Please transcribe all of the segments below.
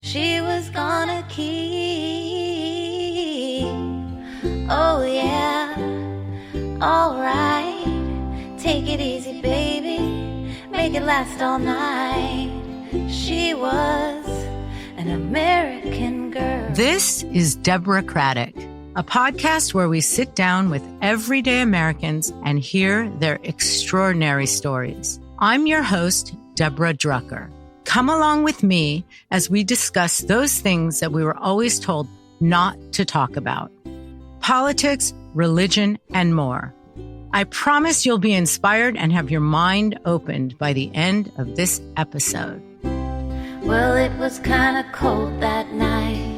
she was gonna keep. Oh yeah, alright, take it easy baby, make it last all night. She was an American girl. This is Deborahcratic, a podcast where we sit down with everyday Americans and hear their extraordinary stories. I'm your host, Deborah Drucker. Come along with me as we discuss those things that we were always told not to talk about. Politics, religion, and more. I promise you'll be inspired and have your mind opened by the end of this episode. Well, it was kind of cold that night.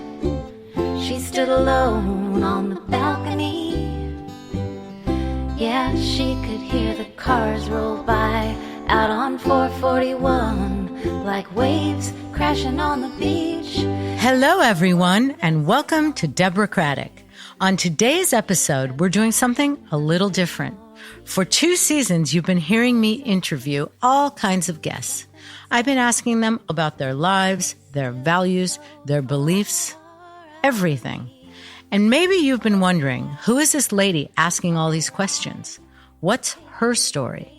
She stood alone on the balcony. Yeah, she could hear the cars roll by out on 441, like waves crashing on the beach. Hello, everyone, and welcome to Deborahcratic. On today's episode, we're doing something a little different. For 2 seasons, you've been hearing me interview all kinds of guests. I've been asking them about their lives, their values, their beliefs, everything. And maybe you've been wondering, who is this lady asking all these questions? What's her story?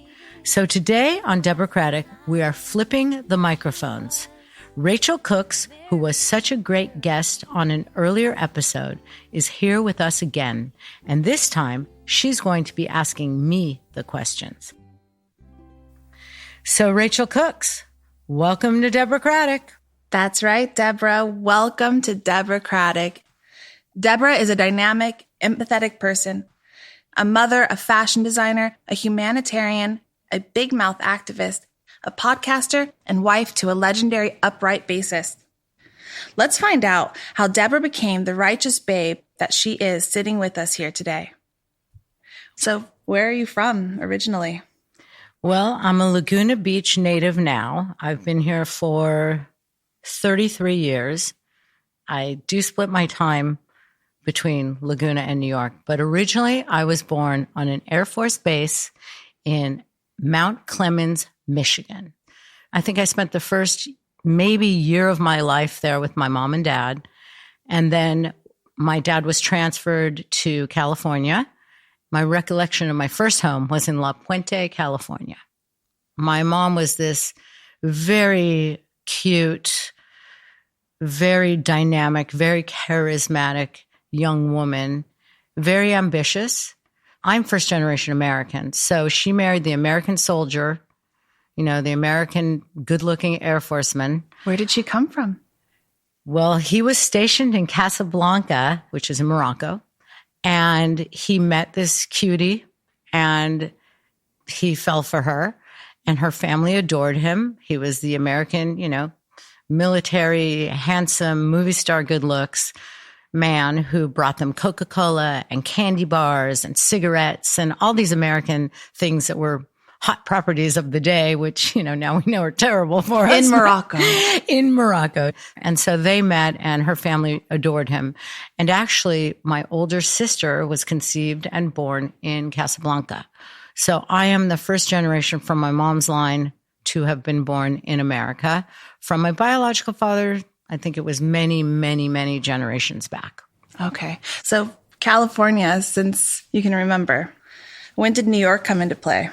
So today on Deborahcratic, we are flipping the microphones. Rachel Cooks, who was such a great guest on an earlier episode, is here with us again. And this time, she's going to be asking me the questions. So Rachel Cooks, welcome to Deborahcratic. That's right, Deborah. Welcome to Deborahcratic. Deborah is a dynamic, empathetic person, a mother, a fashion designer, a humanitarian, a big mouth activist, a podcaster, and wife to a legendary upright bassist. Let's find out how Deborah became the righteous babe that she is sitting with us here today. So, where are you from originally? Well, I'm a Laguna Beach native now. I've been here for 33 years. I do split my time between Laguna and New York, but originally I was born on an Air Force base in Mount Clemens, Michigan. I think I spent the first maybe year of my life there with my mom and dad. And then my dad was transferred to California. My recollection of my first home was in La Puente, California. My mom was this very cute, very dynamic, very charismatic young woman, very ambitious. I'm first generation American. So she married the American soldier, you know, the American good-looking Air Forceman. Where did she come from? Well, he was stationed in Casablanca, which is in Morocco. And he met this cutie and he fell for her and her family adored him. He was the American, you know, military, handsome, movie star, good looks man who brought them Coca-Cola and candy bars and cigarettes and all these American things that were hot properties of the day, which, you know, now we know are terrible for us. In Morocco. In Morocco. And so they met and her family adored him. And actually, my older sister was conceived and born in Casablanca. So I am the first generation from my mom's line to have been born in America. From my biological father, I think it was many, many, many generations back. Okay. So California, since you can remember, when did New York come into play?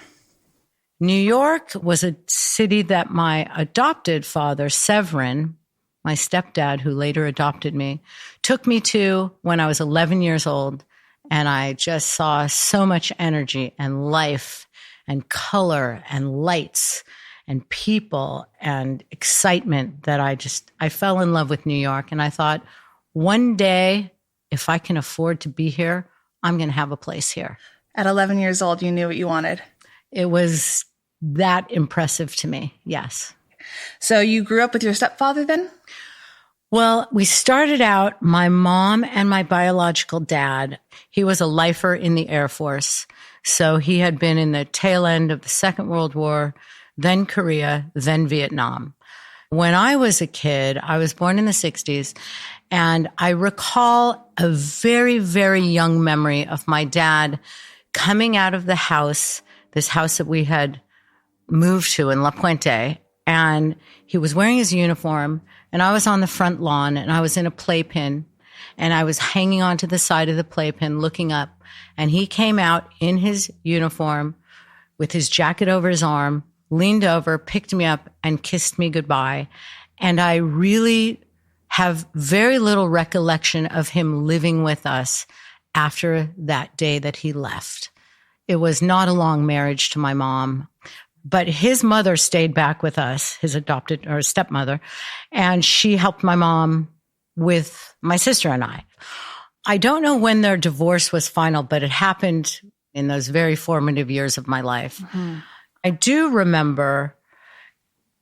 New York was a city that my adopted father, Severin, my stepdad, who later adopted me, took me to when I was 11 years old. And I just saw so much energy and life and color and lights and people and excitement that I fell in love with New York. And I thought, one day, if I can afford to be here, I'm going to have a place here. At 11 years old, you knew what you wanted. It was that impressive to me. Yes. So you grew up with your stepfather then? Well, we started out, my mom and my biological dad, he was a lifer in the Air Force. So he had been in the tail end of the Second World War, then Korea, then Vietnam. When I was a kid, I was born in the 60s, and I recall a very, very young memory of my dad coming out of the house, this house that we had moved to in La Puente, and he was wearing his uniform, and I was on the front lawn, and I was in a playpen, and I was hanging onto the side of the playpen looking up, and he came out in his uniform with his jacket over his arm, leaned over, picked me up, and kissed me goodbye. And I really have very little recollection of him living with us after that day that he left. It was not a long marriage to my mom, but his mother stayed back with us, his adopted or stepmother, and she helped my mom with my sister and I. I don't know when their divorce was final, but it happened in those very formative years of my life. Mm-hmm. I do remember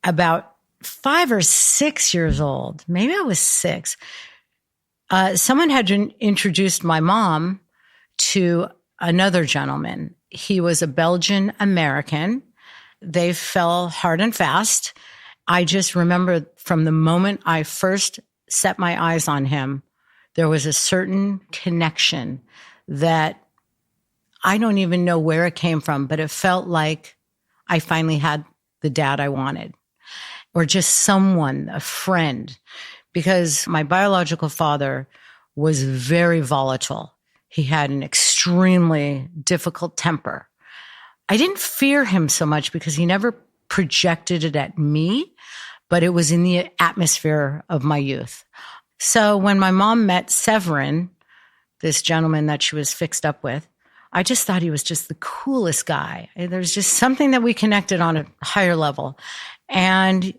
about 5 or 6 years old, maybe I was 6, someone had introduced my mom to another gentleman. He was a Belgian American. They fell hard and fast. I just remember from the moment I first set my eyes on him, there was a certain connection that I don't even know where it came from, but it felt like I finally had the dad I wanted, or just someone, a friend, because my biological father was very volatile. He had an extremely difficult temper. I didn't fear him so much because he never projected it at me, but it was in the atmosphere of my youth. So when my mom met Severin, this gentleman that she was fixed up with, I just thought he was just the coolest guy. There's just something that we connected on a higher level. And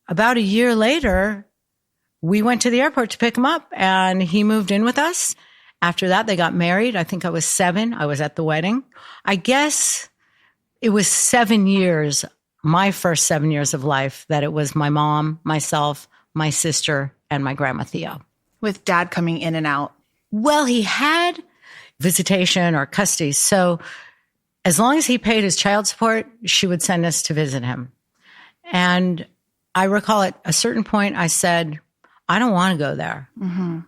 about a year later, we went to the airport to pick him up, and he moved in with us. After that, they got married. I think I was 7. I was at the wedding. I guess it was 7 years, my first 7 years of life, that it was my mom, myself, my sister, and my grandma Theo. With dad coming in and out. Well, he had visitation or custody. So as long as he paid his child support, she would send us to visit him. And I recall at a certain point, I said, I don't want to go there. Mm-hmm.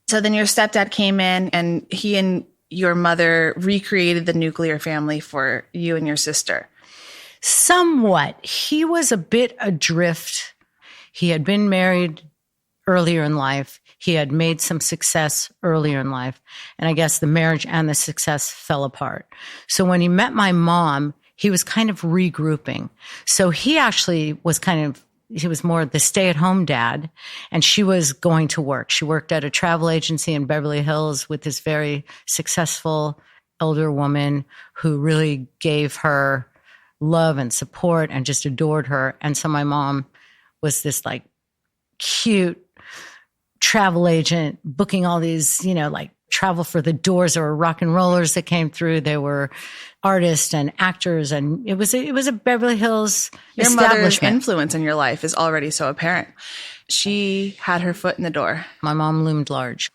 So then your stepdad came in, and he and your mother recreated the nuclear family for you and your sister. Somewhat. He was a bit adrift. He had been married earlier in life. He had made some success earlier in life. And I guess the marriage and the success fell apart. So when he met my mom, he was kind of regrouping. So he actually was he was more the stay-at-home dad, and she was going to work. She worked at a travel agency in Beverly Hills with this very successful elder woman who really gave her love and support and just adored her. And so my mom was this like cute travel agent booking all these, like travel for the Doors. There were rock and rollers that came through. There were artists and actors, and it was a Beverly Hills your establishment. Mother's influence in your life is already so apparent. She had her foot in the door. My mom loomed large.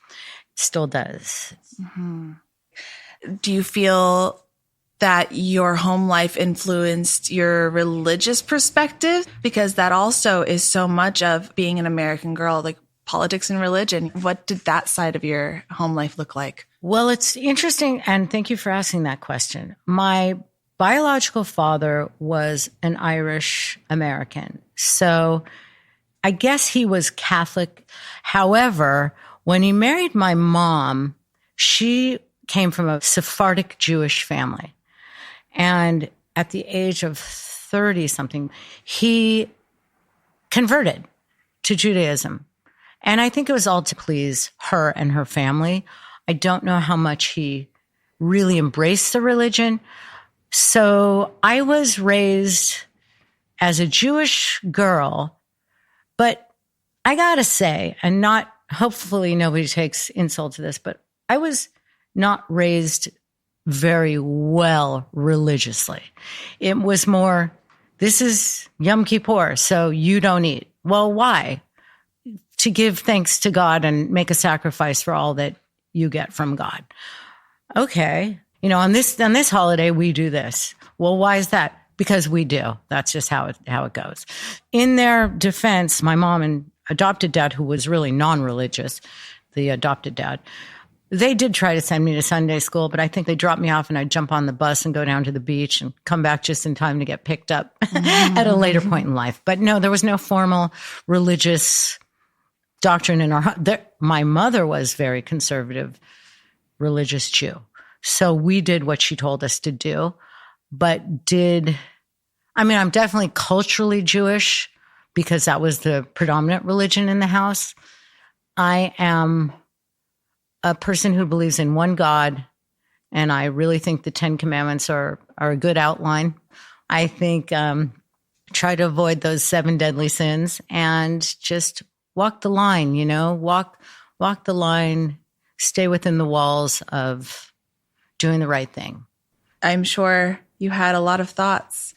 Still does. Mm-hmm. Do you feel that your home life influenced your religious perspective? Because that also is so much of being an American girl, like politics and religion. What did that side of your home life look like? Well, it's interesting, and thank you for asking that question. My biological father was an Irish American, so I guess he was Catholic. However, when he married my mom, she came from a Sephardic Jewish family. And at the age of 30-something, he converted to Judaism. And I think it was all to please her and her family. I don't know how much he really embraced the religion. So I was raised as a Jewish girl, but I gotta say, and hopefully nobody takes insult to this, but I was not raised very well religiously. It was more, this is Yom Kippur, so you don't eat. Well, why? To give thanks to God and make a sacrifice for all that you get from God. Okay. On this holiday, we do this. Well, why is that? Because we do. That's just how it goes. In their defense, my mom and adopted dad, who was really non-religious, the adopted dad, they did try to send me to Sunday school, but I think they dropped me off and I'd jump on the bus and go down to the beach and come back just in time to get picked up at a later point in life. But no, there was no formal religious doctrine in our, my mother was very conservative, religious Jew. So we did what she told us to do, but I'm definitely culturally Jewish because that was the predominant religion in the house. I am a person who believes in one God, and I really think the 10 Commandments are a good outline. I think try to avoid those 7 deadly sins and just walk the line, walk the line, stay within the walls of doing the right thing. I'm sure you had a lot of thoughts.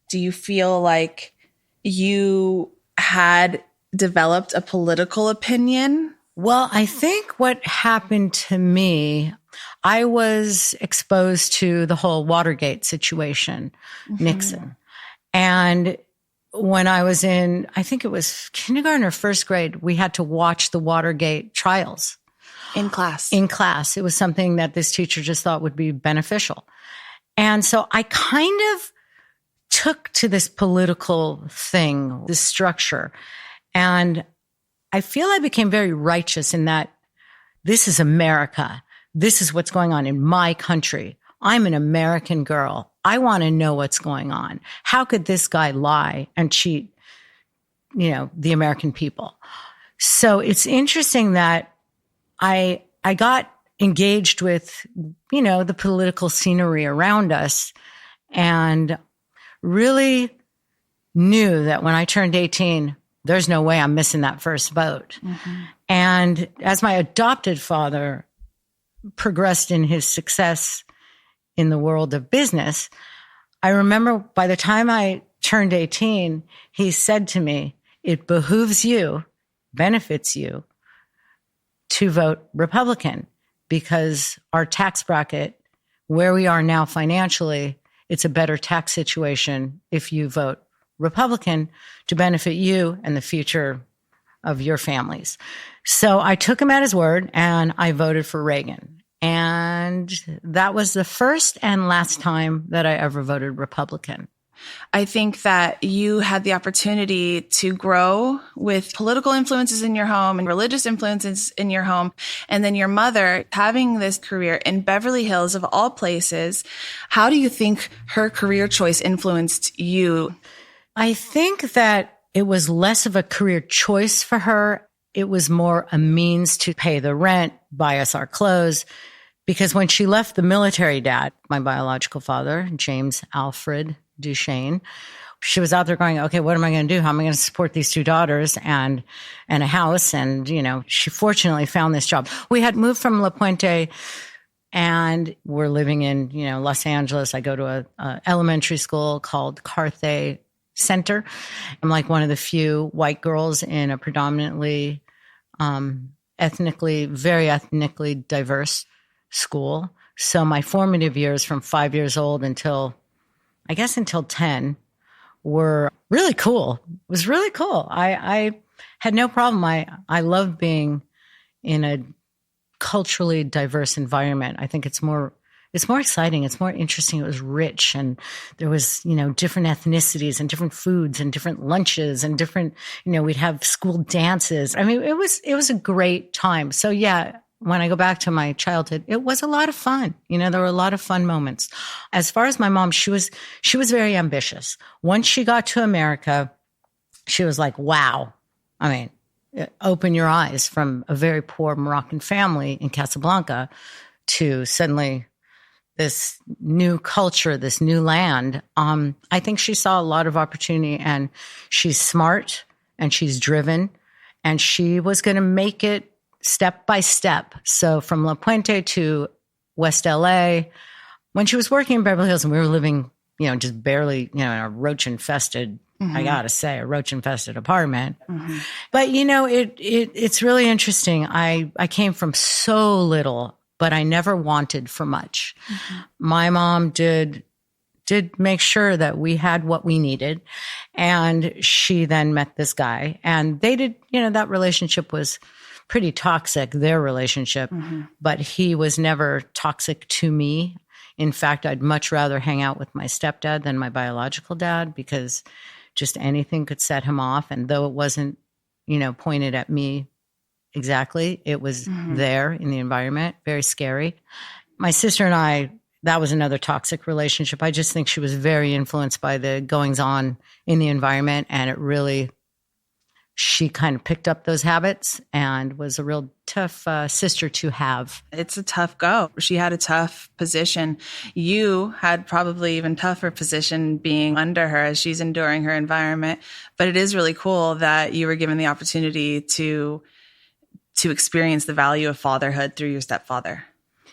Do you feel like you had developed a political opinion? Well, I think what happened to me, I was exposed to the whole Watergate situation, Nixon. And when I was in, I think it was kindergarten or first grade, we had to watch the Watergate trials. In class. In class. It was something that this teacher just thought would be beneficial. And so I kind of took to this political thing, this structure. And I feel I became very righteous in that this is America. This is what's going on in my country. I'm an American girl. I want to know what's going on. How could this guy lie and cheat, the American people? So it's interesting that I got engaged with, the political scenery around us and really knew that when I turned 18, there's no way I'm missing that first vote. And as my adopted father progressed in his success in the world of business, I remember by the time I turned 18, he said to me, it behooves you, benefits you to vote Republican because our tax bracket, where we are now financially, it's a better tax situation if you vote Republican to benefit you and the future of your families. So I took him at his word and I voted for Reagan. And that was the first and last time that I ever voted Republican. I think that you had the opportunity to grow with political influences in your home and religious influences in your home. And then your mother having this career in Beverly Hills of all places. How do you think her career choice influenced you? I think that it was less of a career choice for her. It was more a means to pay the rent, buy us our clothes. Because when she left the military dad, my biological father, James Alfred Duchesne, she was out there going, okay, what am I going to do? How am I going to support these 2 daughters and a house? And, she fortunately found this job. We had moved from La Puente and we're living in, Los Angeles. I go to a elementary school called Carthay Center. I'm like one of the few white girls in a predominantly, very ethnically diverse school. So my formative years from 5 years old until 10 were really cool. It was really cool. I had no problem. I love being in a culturally diverse environment. I think it's more exciting. It's more interesting. It was rich and there was, different ethnicities and different foods and different lunches and different, we'd have school dances. I mean, it was a great time. So yeah, when I go back to my childhood, it was a lot of fun. There were a lot of fun moments. As far as my mom, she was very ambitious. Once she got to America, she was like, wow. I mean, open your eyes from a very poor Moroccan family in Casablanca to suddenly this new culture, this new land. I think she saw a lot of opportunity and she's smart and she's driven and she was going to make it step by step. So from La Puente to West LA, when she was working in Beverly Hills and we were living, just barely, in a roach-infested, I gotta say, a roach-infested apartment. But, it's really interesting. I came from so little, but I never wanted for much. My mom did make sure that we had what we needed. And she then met this guy and they did, that relationship was pretty toxic, their relationship, but he was never toxic to me. In fact, I'd much rather hang out with my stepdad than my biological dad because just anything could set him off. And though it wasn't, pointed at me exactly. It was there in the environment, very scary. My sister and I, that was another toxic relationship. I just think she was very influenced by the goings on in the environment, and it really, she kind of picked up those habits and was a real tough sister to have. It's a tough go. She had a tough position. You had probably even tougher position being under her as she's enduring her environment. But it is really cool that you were given the opportunity to experience the value of fatherhood through your stepfather.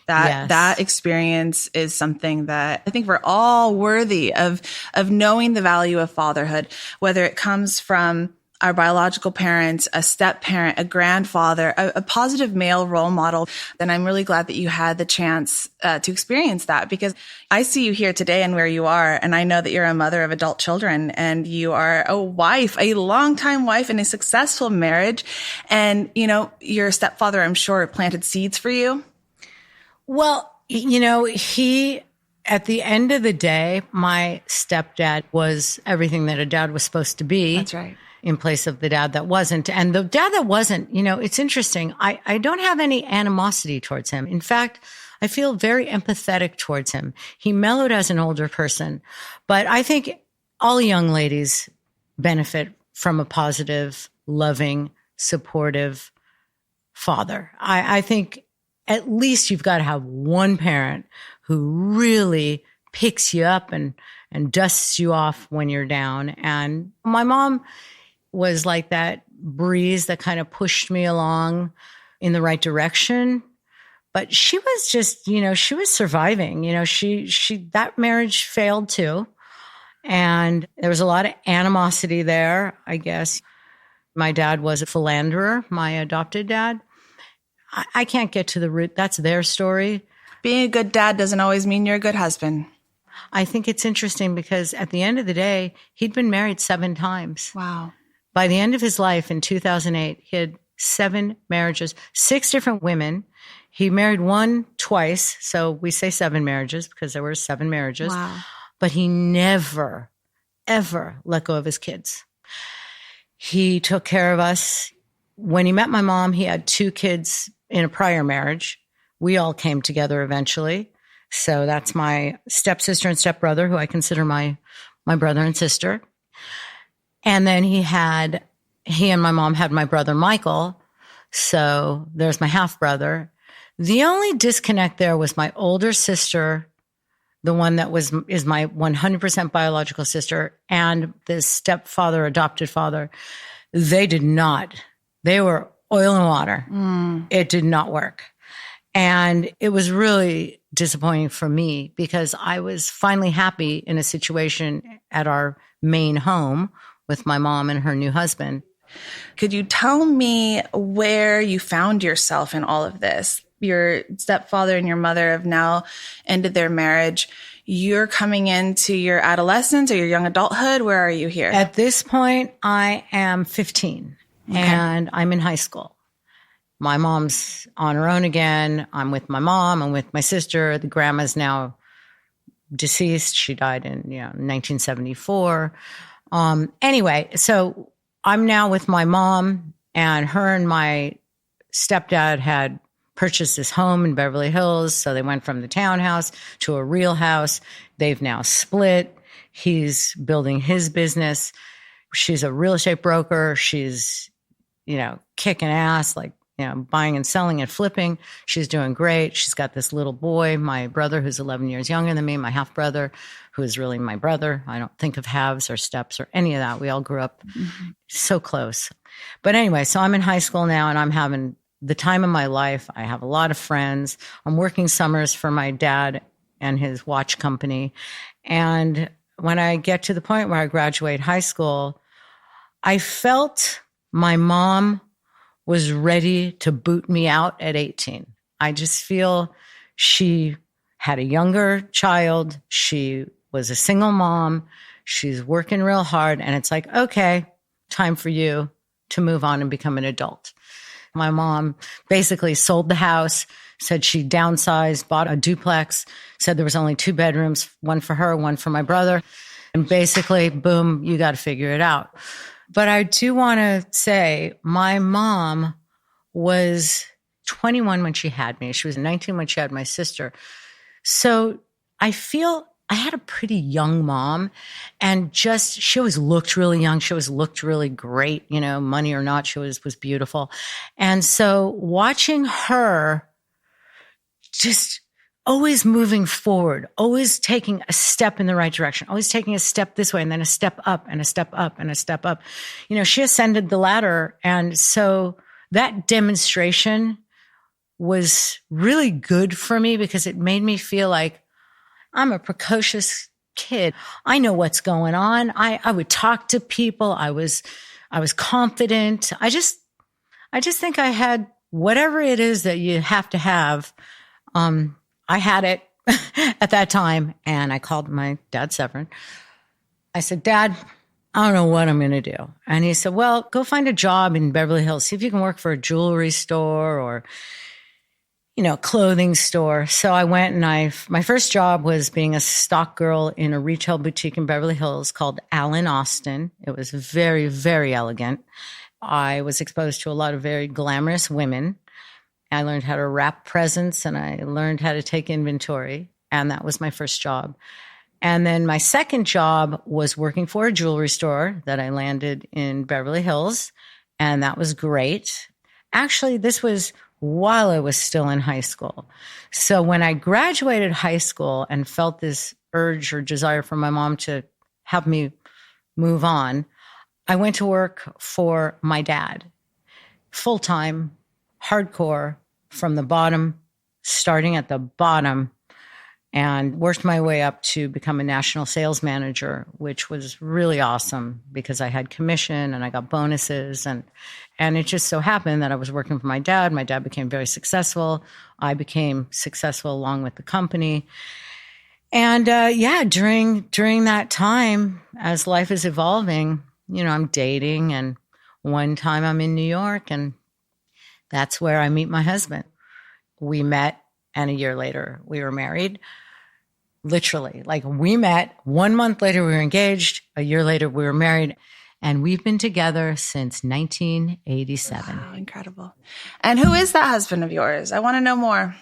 That experience is something that I think we're all worthy of knowing the value of fatherhood, whether it comes from our biological parents, a step parent, a grandfather, a positive male role model. Then I'm really glad that you had the chance to experience that, because I see you here today and where you are. And I know that you're a mother of adult children, and you are a wife, a longtime wife in a successful marriage. And, you know, your stepfather, I'm sure, planted seeds for you. Well, you know, at the end of the day, my stepdad was everything that a dad was supposed to be. That's right. In place of the dad that wasn't. And the dad that wasn't, you know, it's interesting. I don't have any animosity towards him. In fact, I feel very empathetic towards him. He mellowed as an older person, but I think all young ladies benefit from a positive, loving, supportive father. I think at least you've got to have one parent who really picks you up and dusts you off when you're down. And my mom was like that breeze that kind of pushed me along in the right direction. But she was just, you know, she was surviving. You know, that marriage failed too. And there was a lot of animosity there, I guess. My dad was a philanderer, my adopted dad. I can't get to the root. That's their story. Being a good dad doesn't always mean you're a good husband. I think it's interesting because at the end of the day, he'd been married 7 times. Wow. By the end of his life in 2008, he had 7 marriages, 6 different women. He married one twice. So we say 7 marriages because there were 7 marriages. Wow. But he never, ever let go of his kids. He took care of us. When he met my mom, he had 2 kids in a prior marriage. We all came together eventually. So that's my stepsister and stepbrother, who I consider my brother and sister. And then he and my mom had my brother, Michael. So there's my half brother. The only disconnect there was my older sister, the one that is my 100% biological sister, and this stepfather, adopted father. They were oil and water. It did not work. And it was really disappointing for me because I was finally happy in a situation at our main home with my mom and her new husband. Could you tell me where you found yourself in all of this? Your stepfather and your mother have now ended their marriage. You're coming into your adolescence or your young adulthood. Where are you here? At this point, I am 15 and I'm in high school. My mom's on her own again. I'm with my mom. I'm with my sister. The grandma's now deceased. She died in 1974. Anyway, so I'm now with my mom, and her and my stepdad had purchased this home in Beverly Hills. So they went from the townhouse to a real house. They've now split. He's building his business. She's a real estate broker. She's, kicking ass, buying and selling and flipping. She's doing great. She's got this little boy, my brother, who's 11 years younger than me, my half brother, who is really my brother. I don't think of halves or steps or any of that. We all grew up so close. But anyway, so I'm in high school now and I'm having the time of my life. I have a lot of friends. I'm working summers for my dad and his watch company. And when I get to the point where I graduate high school, I felt my mom was ready to boot me out at 18. I just feel she had a younger child. She was a single mom. She's working real hard. And it's like, okay, time for you to move on and become an adult. My mom basically sold the house, said she downsized, bought a duplex, said there was only 2 bedrooms, one for her, one for my brother. And basically, boom, you got to figure it out. But I do want to say my mom was 21 when she had me. She was 19 when she had my sister. So I feel I had a pretty young mom, and she always looked really young. She always looked really great, money or not, she was beautiful. And so watching her just always moving forward, always taking a step in the right direction, always taking a step this way and then a step up and a step up and a step up. She ascended the ladder. And so that demonstration was really good for me because it made me feel like I'm a precocious kid. I know what's going on. I would talk to people. I was confident. I just think I had whatever it is that you have to have. I had it at that time. And I called my dad, Severin. I said, Dad, I don't know what I'm going to do. And he said, well, go find a job in Beverly Hills. See if you can work for a jewelry store or clothing store. So I went and my first job was being a stock girl in a retail boutique in Beverly Hills called Allen Austin. It was very, very elegant. I was exposed to a lot of very glamorous women. I learned how to wrap presents and I learned how to take inventory. And that was my first job. And then my second job was working for a jewelry store that I landed in Beverly Hills. And that was great. Actually, this was while I was still in high school. So when I graduated high school and felt this urge or desire from my mom to have me move on, I went to work for my dad, full-time, hardcore, from the bottom, starting at the bottom, and worked my way up to become a national sales manager, which was really awesome because I had commission and I got bonuses. And it just so happened that I was working for my dad. My dad became very successful. I became successful along with the company. And during that time, as life is evolving, I'm dating. And one time I'm in New York and that's where I meet my husband. We met and a year later we were married. Literally, like we met 1 month later, we were engaged. A year later, we were married. And we've been together since 1987. Wow, incredible. And who is that husband of yours? I want to know more.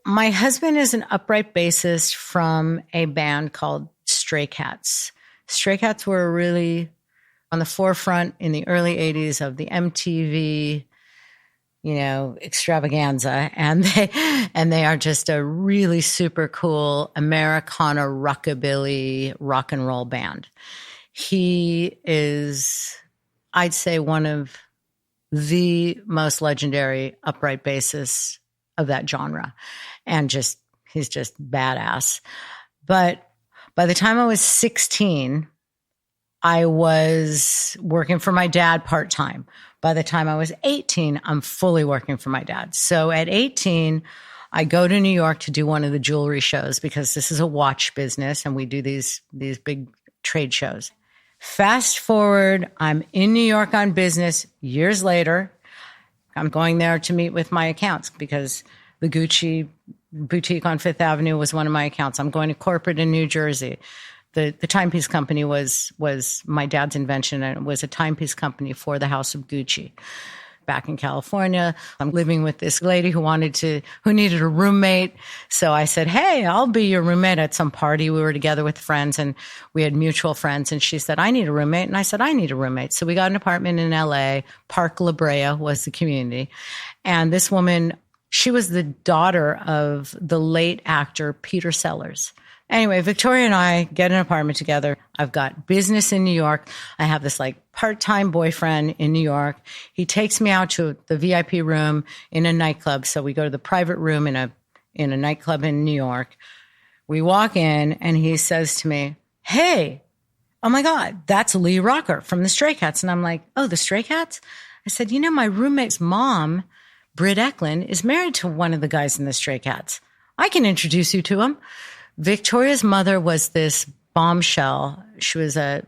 My husband is an upright bassist from a band called Stray Cats. Stray Cats were really on the forefront in the early 80s of the MTV, extravaganza. And they are just a really super cool Americana rockabilly rock and roll band. He is, I'd say, one of the most legendary upright bassists of that genre. And he's just badass. But by the time I was 16, I was working for my dad part-time. By the time I was 18, I'm fully working for my dad. So at 18, I go to New York to do one of the jewelry shows because this is a watch business and we do these big trade shows. Fast forward, I'm in New York on business. Years later, I'm going there to meet with my accounts because the Gucci boutique on Fifth Avenue was one of my accounts. I'm going to corporate in New Jersey. The timepiece company was my dad's invention, and it was a timepiece company for the House of Gucci. Back in California, I'm living with this lady who needed a roommate. So I said, hey, I'll be your roommate at some party. We were together with friends and we had mutual friends. And she said, I need a roommate. And I said, I need a roommate. So we got an apartment in LA. Park La Brea was the community. And this woman, she was the daughter of the late actor Peter Sellers. Anyway, Victoria and I get an apartment together. I've got business in New York. I have this part-time boyfriend in New York. He takes me out to the VIP room in a nightclub. So we go to the private room in a nightclub in New York. We walk in and he says to me, hey, oh my God, that's Lee Rocker from the Stray Cats. And I'm like, oh, the Stray Cats? I said, my roommate's mom, Britt Eklund, is married to one of the guys in the Stray Cats. I can introduce you to him. Victoria's mother was this bombshell. She was a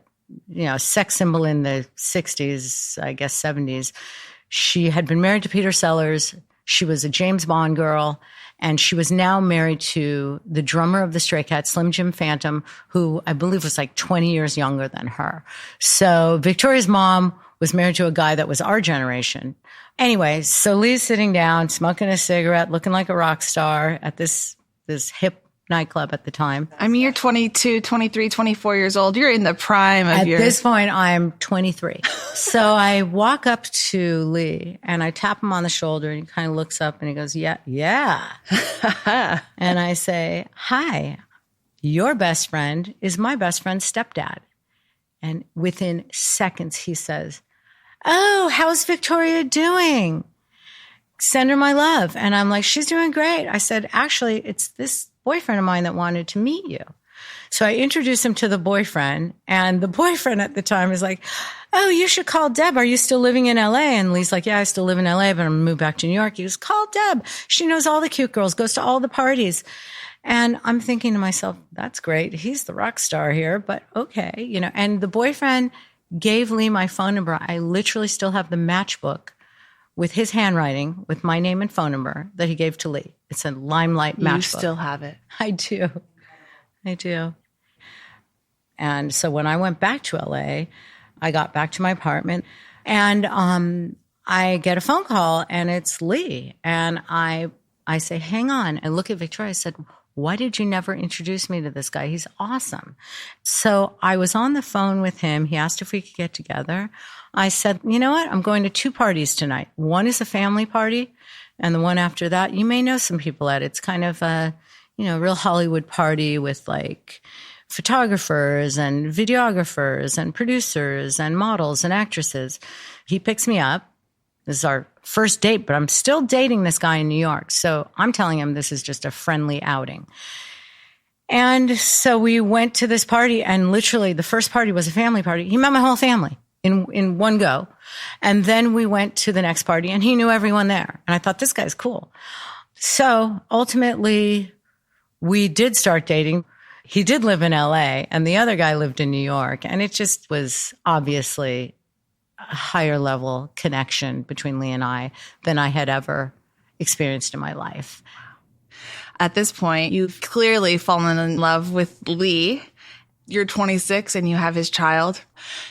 sex symbol in the 60s, I guess 70s. She had been married to Peter Sellers. She was a James Bond girl. And she was now married to the drummer of the Stray Cats, Slim Jim Phantom, who I believe was 20 years younger than her. So Victoria's mom was married to a guy that was our generation. Anyway, so Lee's sitting down, smoking a cigarette, looking like a rock star at this hip nightclub at the time. I mean, you're 22, 23, 24 years old. You're in the prime of At this point, I'm 23. So I walk up to Lee and I tap him on the shoulder and he kind of looks up and he goes, yeah. And I say, hi, your best friend is my best friend's stepdad. And within seconds, he says, oh, how's Victoria doing? Send her my love. And I'm like, she's doing great. I said, actually, it's this boyfriend of mine that wanted to meet you. So I introduced him to the boyfriend, and the boyfriend at the time is like, oh, you should call Deb. Are you still living in LA? And Lee's like, yeah, I still live in LA, but I'm going to move back to New York. He goes, call Deb. She knows all the cute girls, goes to all the parties. And I'm thinking to myself, that's great. He's the rock star here, but okay, you know. And the boyfriend gave Lee my phone number. I literally still have the matchbook with his handwriting, with my name and phone number that he gave to Lee. It's a Limelight matchbook. You still have it. I do. And so when I went back to LA, I got back to my apartment and I get a phone call and it's Lee. And I say, hang on. I look at Victoria. I said, why did you never introduce me to this guy? He's awesome. So I was on the phone with him. He asked if we could get together. I said, you know what? I'm going to 2 parties tonight. One is a family party. And the one after that, you may know some people at it. It's kind of a, real Hollywood party with like photographers and videographers and producers and models and actresses. He picks me up. This is our first date, but I'm still dating this guy in New York. So I'm telling him this is just a friendly outing. And so we went to this party, and literally the first party was a family party. He met my whole family in one go. And then we went to the next party and he knew everyone there. And I thought, this guy's cool. So ultimately we did start dating. He did live in LA and the other guy lived in New York. And it just was obviously a higher level connection between Lee and I than I had ever experienced in my life. At this point, you've clearly fallen in love with Lee. You're 26 and you have his child.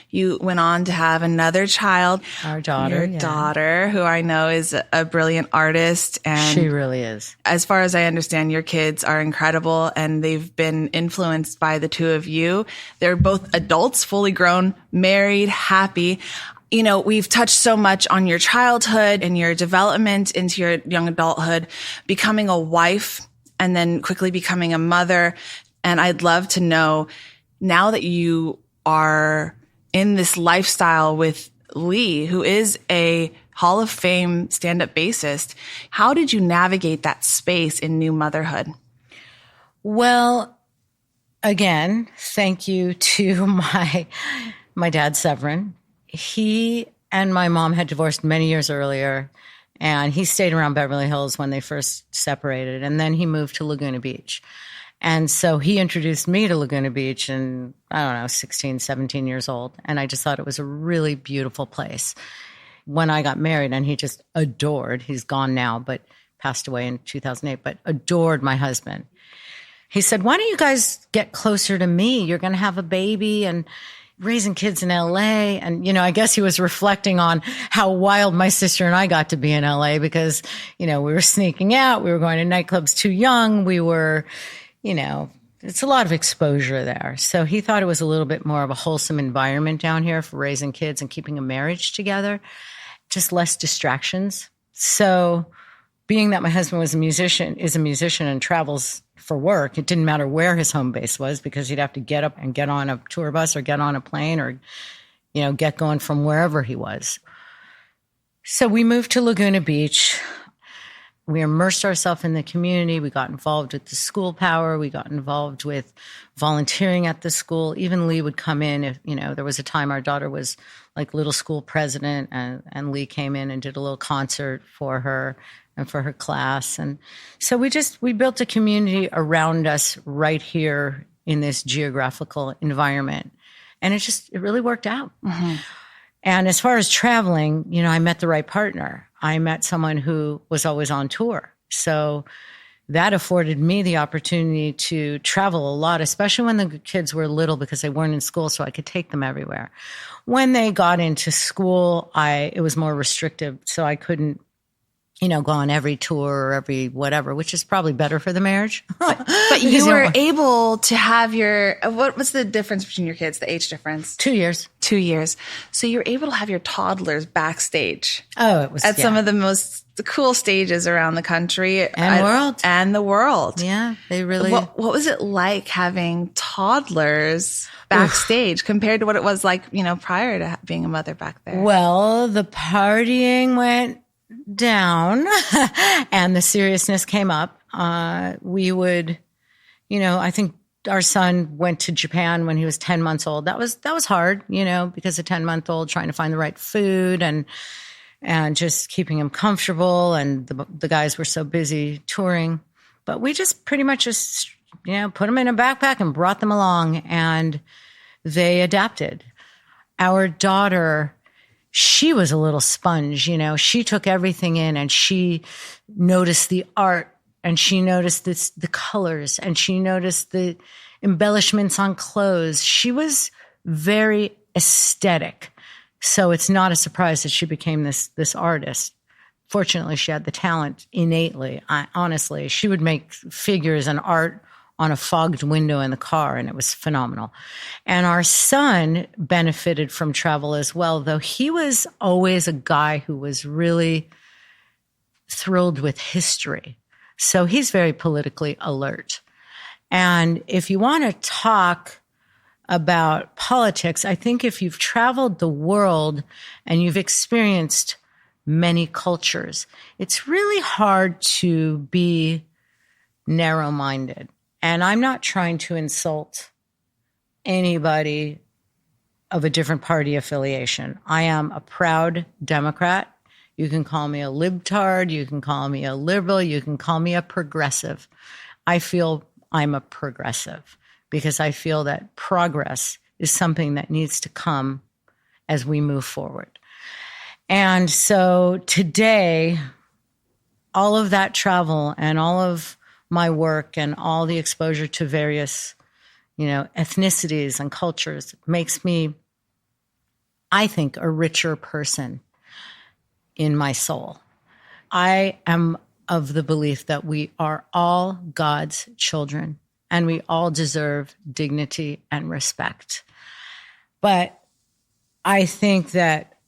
You went on to have another child. Our daughter. Your daughter, who I know is a brilliant artist. And she really is. As far as I understand, your kids are incredible and they've been influenced by the two of you. They're both adults, fully grown, married, happy. We've touched so much on your childhood and your development into your young adulthood, becoming a wife and then quickly becoming a mother. And I'd love to know, now that you are in this lifestyle with Lee, who is a Hall of Fame stand-up bassist, how did you navigate that space in new motherhood? Well, again, thank you to my dad, Severin. He and my mom had divorced many years earlier, and he stayed around Beverly Hills when they first separated, and then he moved to Laguna Beach. And so he introduced me to Laguna Beach and 16, 17 years old. And I just thought it was a really beautiful place. When I got married, and he just adored, he's gone now, but passed away in 2008, but adored my husband. He said, why don't you guys get closer to me? You're going to have a baby and raising kids in LA. And, I guess he was reflecting on how wild my sister and I got to be in LA because, we were sneaking out. We were going to nightclubs too young. We were, it's a lot of exposure there. So he thought it was a little bit more of a wholesome environment down here for raising kids and keeping a marriage together, just less distractions. So being that my husband is a musician and travels for work, it didn't matter where his home base was because he'd have to get up and get on a tour bus or get on a plane or, get going from wherever he was. So we moved to Laguna Beach. We immersed ourselves in the community. We got involved with the school power. We got involved with volunteering at the school. Even Lee would come in if, there was a time our daughter was like little school president and Lee came in and did a little concert for her and for her class. And so we built a community around us right here in this geographical environment. And it really worked out. Mm-hmm. And as far as traveling, I met the right partner. I met someone who was always on tour. So that afforded me the opportunity to travel a lot, especially when the kids were little because they weren't in school, so I could take them everywhere. When they got into school, it was more restrictive, so I couldn't, go on every tour or every whatever, which is probably better for the marriage. But you were able to have what was the difference between your kids, the age difference? 2 years. 2 years. So you were able to have your toddlers backstage. Oh, it was at some of the most cool stages around the country and the world. Yeah, they really. What was it like having toddlers backstage compared to what it was like, prior to being a mother back there? Well, the partying went down and the seriousness came up. We would, I think our son went to Japan when he was 10 months old. That was hard, because a 10-month-old trying to find the right food and just keeping him comfortable. And the guys were so busy touring, but we just pretty much put them in a backpack and brought them along, and they adapted. Our daughter, she was a little sponge, she took everything in, and she noticed the art, and she noticed the colors, and she noticed the embellishments on clothes. She was very aesthetic. So it's not a surprise that she became this artist. Fortunately, she had the talent innately. Honestly, she would make figures and art on a fogged window in the car, and it was phenomenal. And our son benefited from travel as well, though he was always a guy who was really thrilled with history. So he's very politically alert. And if you want to talk about politics, I think if you've traveled the world and you've experienced many cultures, it's really hard to be narrow-minded. And I'm not trying to insult anybody of a different party affiliation. I am a proud Democrat. You can call me a libtard. You can call me a liberal. You can call me a progressive. I feel I'm a progressive because I feel that progress is something that needs to come as we move forward. And so today, all of that travel and all of my work and all the exposure to various, ethnicities and cultures makes me, I think, a richer person in my soul. I am of the belief that we are all God's children and we all deserve dignity and respect. But I think that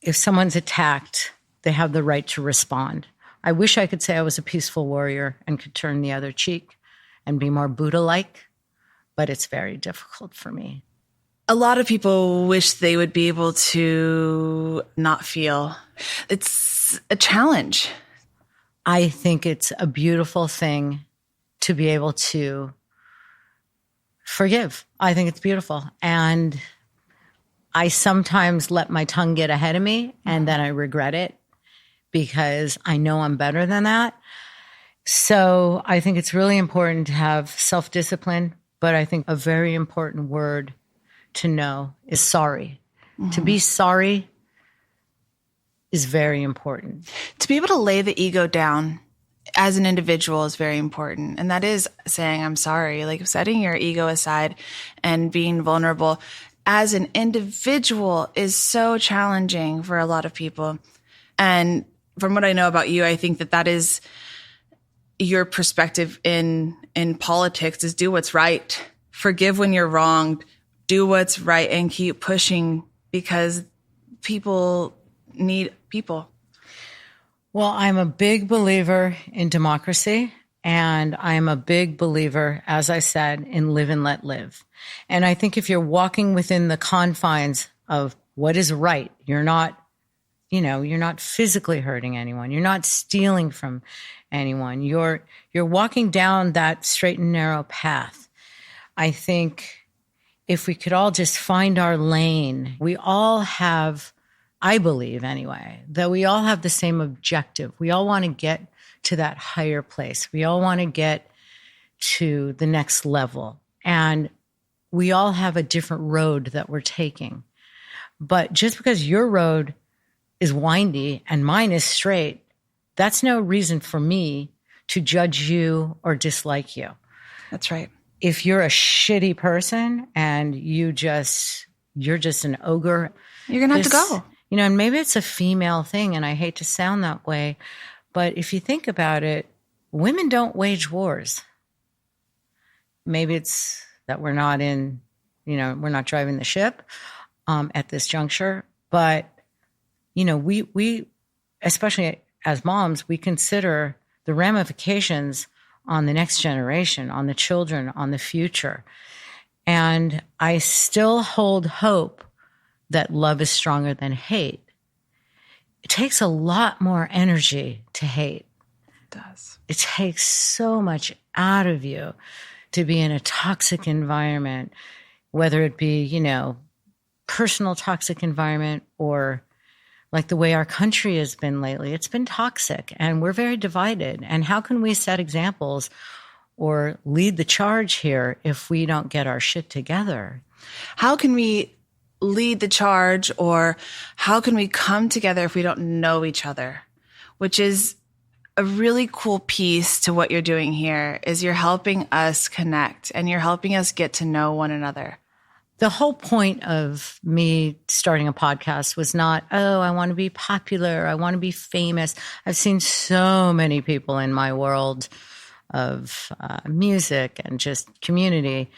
if someone's attacked, they have the right to respond. I wish I could say I was a peaceful warrior and could turn the other cheek and be more Buddha-like, but it's very difficult for me. A lot of people wish they would be able to not feel. It's a challenge. I think it's a beautiful thing to be able to forgive. I think it's beautiful. And I sometimes let my tongue get ahead of me and then I regret it because I know I'm better than that. So I think it's really important to have self-discipline, but I think a very important word to know is sorry. Mm-hmm. To be sorry is very important. To be able to lay the ego down as an individual is very important. And that is saying, I'm sorry, like setting your ego aside and being vulnerable as an individual is so challenging for a lot of people. And from what I know about you, I think that is your perspective in politics is do what's right, forgive when you're wronged, do what's right, and keep pushing because people need people. Well, I'm a big believer in democracy, and I'm a big believer, as I said, in live and let live. And I think if you're walking within the confines of what is right, you're not physically hurting anyone. You're not stealing from anyone. You're walking down that straight and narrow path. I think if we could all just find our lane, we all have, I believe anyway, that we all have the same objective. We all want to get to that higher place. We all want to get to the next level. And we all have a different road that we're taking. But just because your road is windy and mine is straight, that's no reason for me to judge you or dislike you. That's right. If you're a shitty person and you're just an ogre, You're going to have to go. You know, and maybe it's a female thing, and I hate to sound that way, but if you think about it, women don't wage wars. Maybe it's that we're not driving the ship at this juncture, but we especially as moms, we consider the ramifications on the next generation, on the children, on the future. And I still hold hope that love is stronger than hate. It takes a lot more energy to hate. It does. It takes so much out of you to be in a toxic environment, whether it be, personal toxic environment or like the way our country has been lately. It's been toxic and we're very divided. And how can we set examples or lead the charge here if we don't get our shit together? How can we lead the charge, or how can we come together if we don't know each other? Which is a really cool piece to what you're doing here, is you're helping us connect and you're helping us get to know one another. The whole point of me starting a podcast was not, I want to be popular, I want to be famous. I've seen so many people in my world of music and just community,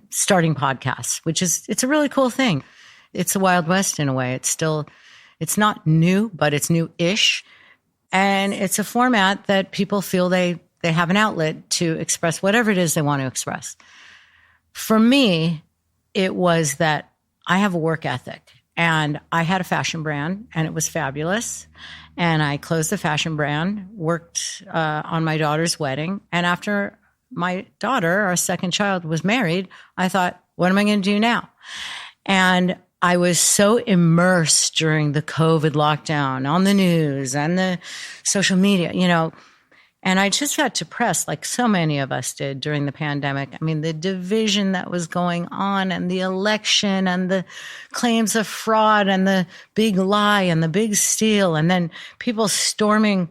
starting podcasts, it's a really cool thing. It's the Wild West in a way. It's not new, but it's new-ish. And it's a format that people feel they have an outlet to express whatever it is they want to express. For me, it was that I have a work ethic, and I had a fashion brand, and it was fabulous. And I closed the fashion brand, worked on my daughter's wedding. And after my daughter, our second child, was married, I thought, what am I going to do now? And I was so immersed during the COVID lockdown on the news and the social media, and I just got depressed like so many of us did during the pandemic. I mean, the division that was going on and the election and the claims of fraud and the big lie and the big steal and then people storming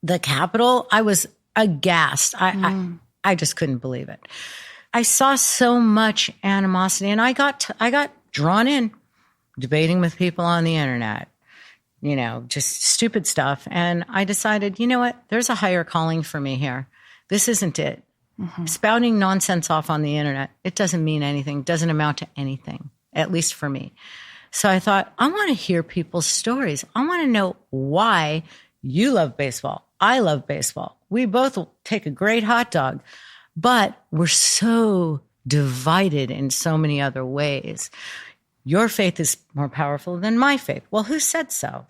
the Capitol. I was aghast. I just couldn't believe it. I saw so much animosity, and I got drawn in debating with people on the internet, just stupid stuff. And I decided, you know what? There's a higher calling for me here. This isn't it. Mm-hmm. Spouting nonsense off on the internet, it doesn't mean anything, doesn't amount to anything, at least for me. So I thought, I want to hear people's stories. I want to know why you love baseball. I love baseball. We both take a great hot dog, but we're so divided in so many other ways. Your faith is more powerful than my faith. Well, who said so?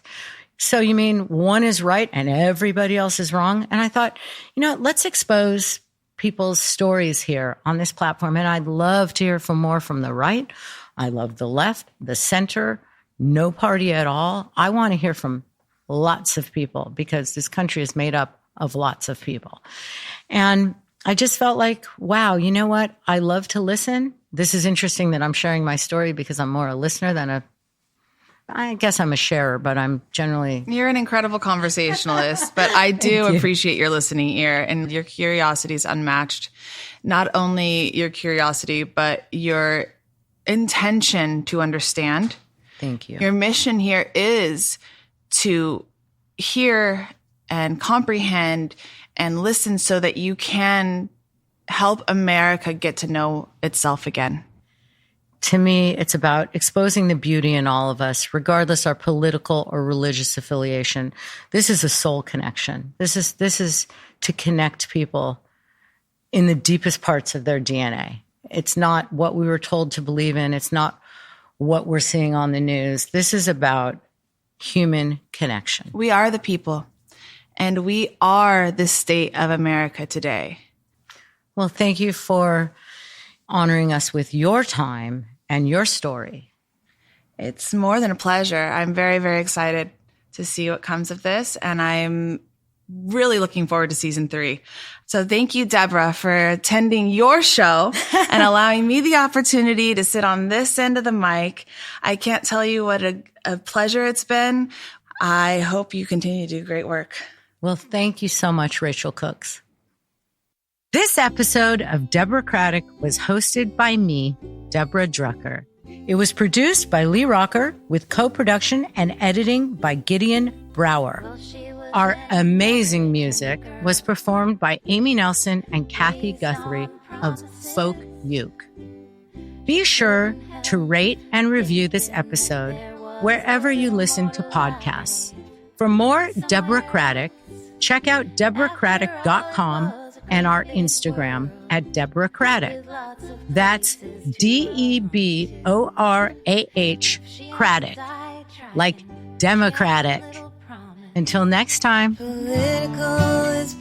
So you mean one is right and everybody else is wrong? And I thought, let's expose people's stories here on this platform. And I'd love to hear more from the right. I love the left, the center, no party at all. I want to hear from lots of people because this country is made up of lots of people. And I just felt like, wow, you know what? I love to listen. This is interesting that I'm sharing my story because I'm more a listener than I guess I'm a sharer, but I'm generally... You're an incredible conversationalist, but I do appreciate your listening ear, and your curiosity is unmatched. Not only your curiosity, but your intention to understand. Thank you. Your mission here is to hear and comprehend and listen so that you can help America get to know itself again. To me, it's about exposing the beauty in all of us, regardless our political or religious affiliation. This is a soul connection. This is to connect people in the deepest parts of their DNA. It's not what we were told to believe in. It's not what we're seeing on the news. This is about human connection. We are the people, and we are the state of America today. Well, thank you for honoring us with your time and your story. It's more than a pleasure. I'm very, very excited to see what comes of this, and I'm really looking forward to season 3. So thank you, Deborah, for attending your show and allowing me the opportunity to sit on this end of the mic. I can't tell you what a pleasure it's been. I hope you continue to do great work. Well, thank you so much, Rachel Cooks. This episode of Deborahcratic was hosted by me, Deborah Drucker. It was produced by Lee Rocker with co-production and editing by Gideon Brower. Our amazing music was performed by Amy Nelson and Kathy Guthrie of Folk Uke. Be sure to rate and review this episode wherever you listen to podcasts. For more Deborahcratic, check out Deborahcratic.com and our Instagram at Deborahcratic. That's DEBORAH Cratic, like democratic. Until next time. Political is